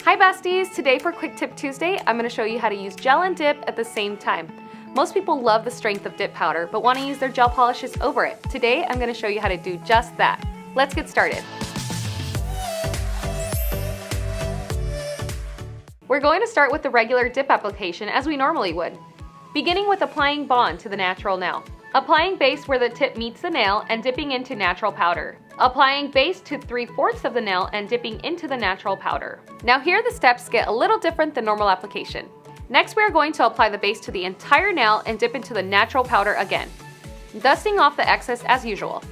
Hi besties! Today for Quick Tip Tuesday, I'm going to show you how to use gel and dip at the same time. Most people love the strength of dip powder, but want to use their gel polishes over it. Today, I'm going to show you how to do just that. Let's get started. We're going to start with the regular dip application as we normally would, beginning with applying bond to the natural nail. Applying base where the tip meets the nail and dipping into natural powder. Applying base to 3/4 of the nail and dipping into the natural powder. Now here the steps get a little different than normal application. Next we are going to apply the base to the entire nail and dip into the natural powder again, dusting off the excess as usual.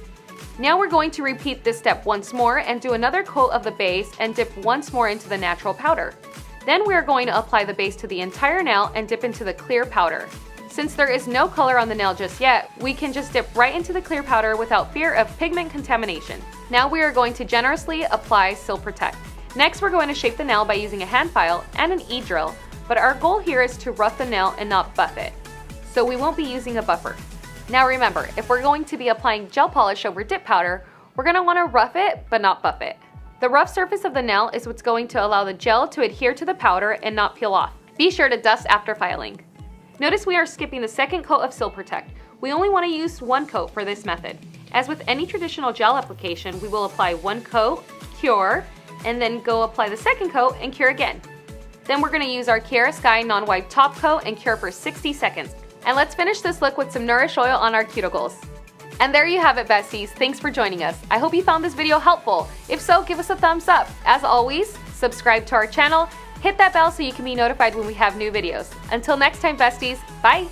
Now we're going to repeat this step once more and do another coat of the base and dip once more into the natural powder. Then we are going to apply the base to the entire nail and dip into the clear powder. Since there is no color on the nail just yet, we can just dip right into the clear powder without fear of pigment contamination. Now we are going to generously apply Sil Protect. Next we're going to shape the nail by using a hand file and an e-drill, but our goal here is to rough the nail and not buff it. So we won't be using a buffer. Now remember, if we're going to be applying gel polish over dip powder, we're going to want to rough it but not buff it. The rough surface of the nail is what's going to allow the gel to adhere to the powder and not peel off. Be sure to dust after filing. Notice we are skipping the second coat of Sil Protect. We only want to use one coat for this method. As with any traditional gel application, we will apply one coat, cure, and then go apply the second coat and cure again. Then we're going to use our Kiara Sky non-wipe top coat and cure for 60 seconds. And let's finish this look with some Nourish oil on our cuticles. And there you have it besties, thanks for joining us. I hope you found this video helpful. If so, give us a thumbs up. As always, subscribe to our channel, hit that bell so you can be notified when we have new videos. Until next time besties, bye!